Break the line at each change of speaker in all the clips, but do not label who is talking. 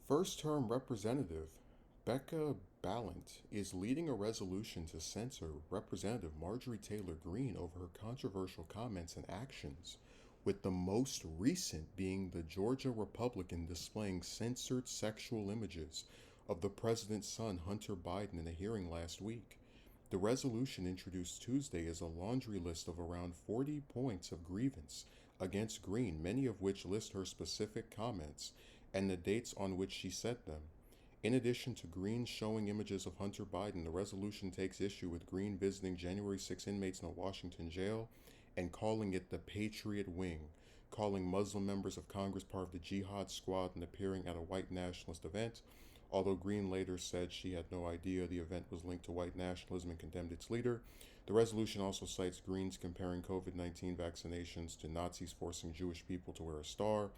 First-term Representative Becca Ballant is leading a resolution to censor Representative Marjorie Taylor Greene over her controversial comments and actions, with the most recent being the Georgia Republican displaying censored sexual images of the president's son Hunter Biden in a hearing last week. The resolution introduced Tuesday is a laundry list of around 40 points of grievance against Greene, many of which list her specific comments and the dates on which she said them. In addition to Greene showing images of Hunter Biden, the resolution takes issue with Greene visiting January 6 inmates in a Washington jail and calling it the Patriot Wing, calling Muslim members of Congress part of the Jihad Squad and appearing at a white nationalist event, although Greene later said she had no idea the event was linked to white nationalism and condemned its leader. The resolution also cites Greene's comparing COVID-19 vaccinations to Nazis forcing Jewish people to wear a star,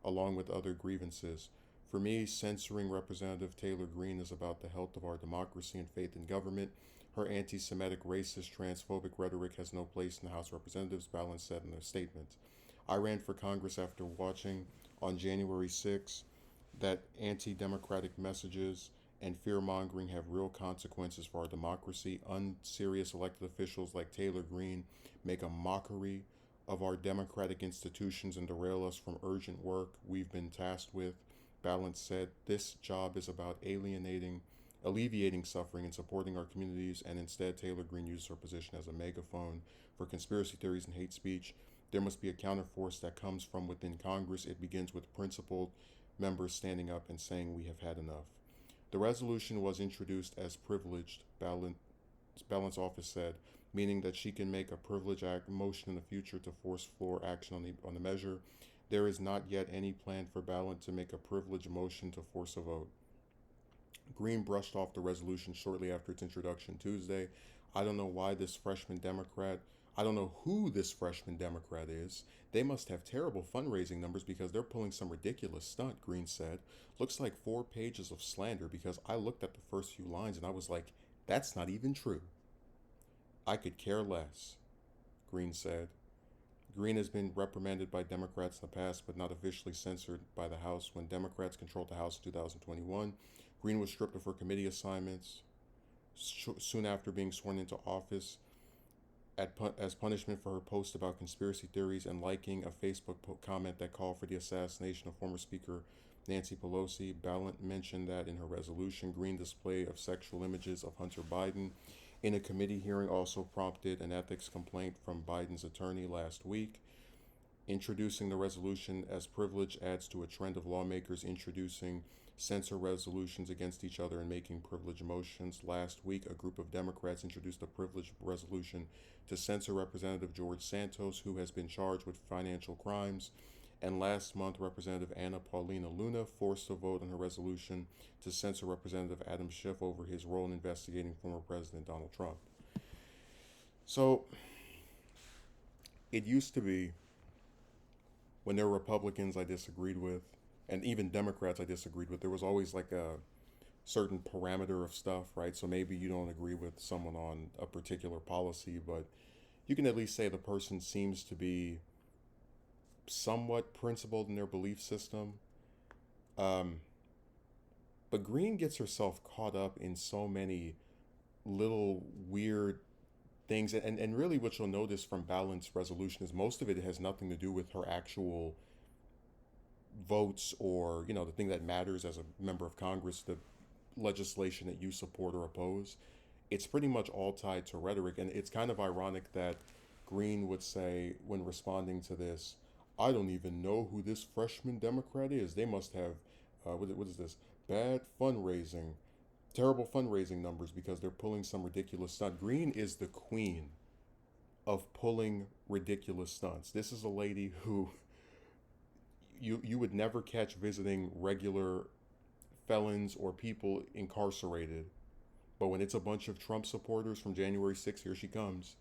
along with other grievances. For me, censoring Representative Taylor Greene is about the health of our democracy and faith in government. Her anti Semitic, racist, transphobic rhetoric has no place in the House of Representatives, Ballant said in a statement. I ran for Congress after watching on January 6 that anti democratic messages and fear mongering have real consequences for our democracy. Unserious elected officials like Taylor Greene make a mockery of our democratic institutions and derail us from urgent work we've been tasked with. Balance said, "This job is about alleviating suffering and supporting our communities, and instead Taylor Greene uses her position as a megaphone for conspiracy theories and hate speech. There must be a counterforce that comes from within Congress. It begins with principled members standing up and saying we have had enough." The resolution was introduced as privileged, Balant's office said, meaning that she can make a privilege act motion in the future to force floor action on the measure. There is not yet any plan for Ballant to make a privilege motion to force a vote. Greene brushed off the resolution shortly after its introduction Tuesday. I don't know why this freshman Democrat, I don't know who this freshman Democrat is. They must have terrible fundraising numbers because they're pulling some ridiculous stunt, Greene said. Looks like 4 pages of slander because I looked at the first few lines and I was like, that's not even true. I could care less, Greene said. Greene has been reprimanded by Democrats in the past, but not officially censored by the House. When Democrats controlled the House in 2021, Greene was stripped of her committee assignments soon after being sworn into office as punishment for her post about conspiracy theories and liking a Facebook comment that called for the assassination of former Speaker Nancy Pelosi. Ballant mentioned that in her resolution. Greene display of sexual images of Hunter Biden in a committee hearing also prompted an ethics complaint from Biden's attorney last week. Introducing the resolution as privilege adds to a trend of lawmakers introducing censor resolutions against each other and making privilege motions. Last week, a group of Democrats introduced a privilege resolution to censor Representative George Santos, who has been charged with financial crimes. And last month, Representative Anna Paulina Luna forced a vote on her resolution to censor Representative Adam Schiff over his role in investigating former President Donald Trump. So, it used to be when there were Republicans I disagreed with, and even Democrats I disagreed with, there was always like a certain parameter of stuff, right? So maybe you don't agree with someone on a particular policy, but you can at least say the person seems to be somewhat principled in their belief system. Um, but Greene gets herself caught up in so many little weird things, and really what you'll notice from Ballant's resolution is most of it has nothing to do with her actual votes or, the thing that matters as a member of Congress, the legislation that you support or oppose. It's pretty much all tied to rhetoric, and it's kind of ironic that Greene would say when responding to this, I don't even know who this freshman Democrat is. They must have, what is this, bad fundraising, terrible fundraising numbers because they're pulling some ridiculous stunt. Greene is the queen of pulling ridiculous stunts. This is a lady who you would never catch visiting regular felons or people incarcerated. But when it's a bunch of Trump supporters from January 6th, here she comes.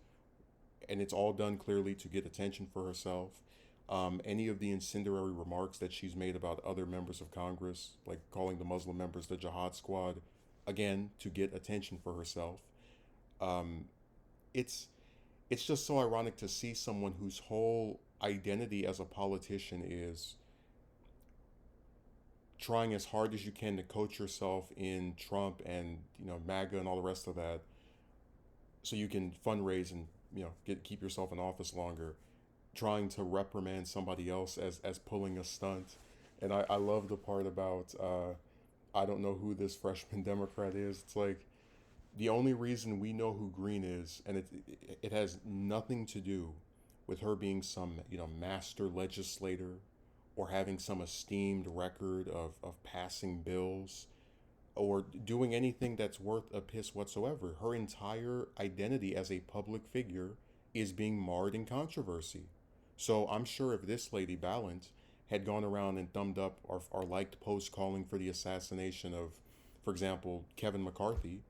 And it's all done clearly to get attention for herself. Any of the incendiary remarks that she's made about other members of Congress, like calling the Muslim members the Jihad Squad, again, to get attention for herself. Um, it's it's just so ironic to see someone whose whole identity as a politician is trying as hard as you can to coach yourself in Trump and MAGA and all the rest of that, so you can fundraise and keep yourself in office longer. Trying to reprimand somebody else as pulling a stunt, and I love the part about I don't know who this freshman Democrat is. It's like the only reason we know who Greene is, and it has nothing to do with her being some master legislator or having some esteemed record of passing bills or doing anything that's worth a piss whatsoever. Her entire identity as a public figure is being marred in controversy. So I'm sure if this lady Ballant had gone around and thumbed up or liked posts calling for the assassination of, for example, Kevin McCarthy,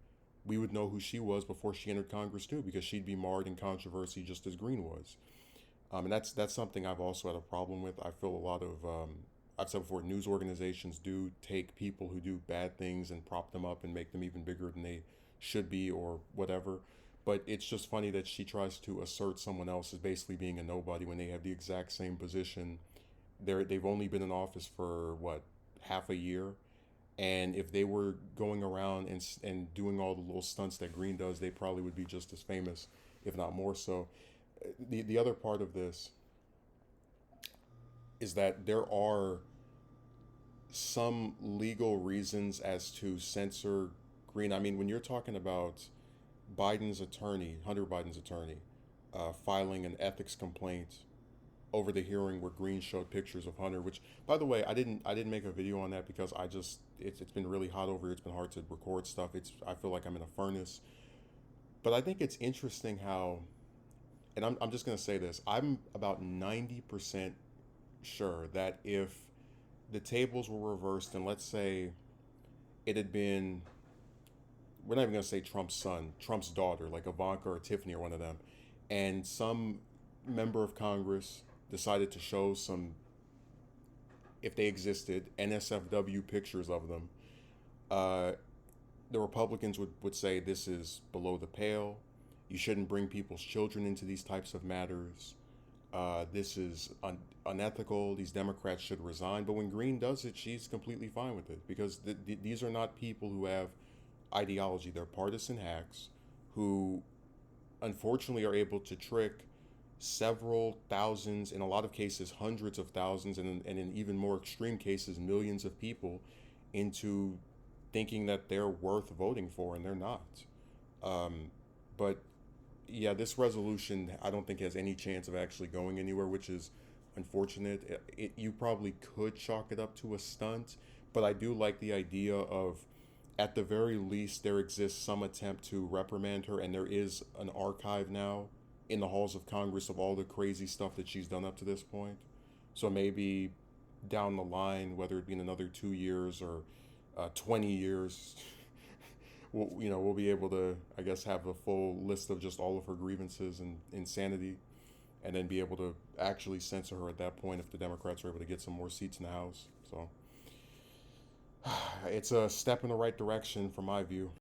we would know who she was before she entered Congress too, because she'd be marred in controversy just as Greene was. And that's something I've also had a problem with. I feel a lot of I've said before, news organizations do take people who do bad things and prop them up and make them even bigger than they should be or whatever. But it's just funny that she tries to assert someone else as basically being a nobody when they have the exact same position. They've only been in office for what, half a year, and if they were going around and doing all the little stunts that Greene does, they probably would be just as famous, if not more so. The other part of this is that there are some legal reasons as to censor Greene. I mean, when you're talking about Biden's attorney, Hunter Biden's attorney, filing an ethics complaint over the hearing where Greene showed pictures of Hunter, which, by the way, I didn't make a video on that because it's been really hot over here. It's been hard to record stuff. I feel like I'm in a furnace. But I think it's interesting how, and I'm just gonna say this, I'm about 90% sure that if the tables were reversed and let's say it had been, we're not even going to say Trump's son, Trump's daughter, like Ivanka or Tiffany or one of them, and some member of Congress decided to show some, if they existed, NSFW pictures of them, uh, the Republicans would say this is below the pale. You shouldn't bring people's children into these types of matters. This is unethical. These Democrats should resign. But when Greene does it, she's completely fine with it because these are not people who have ideology. They're partisan hacks who, unfortunately, are able to trick several thousands, in a lot of cases, hundreds of thousands, and in even more extreme cases, millions of people into thinking that they're worth voting for, and they're not. But yeah, this resolution I don't think has any chance of actually going anywhere, which is unfortunate. You probably could chalk it up to a stunt, but I do like the idea of, at the very least, there exists some attempt to reprimand her, and there is an archive now in the halls of Congress of all the crazy stuff that she's done up to this point. So maybe down the line, whether it be in another 2 years or 20 years, we'll be able to, I guess, have a full list of just all of her grievances and insanity, and then be able to actually censor her at that point if the Democrats are able to get some more seats in the House. So it's a step in the right direction from my view.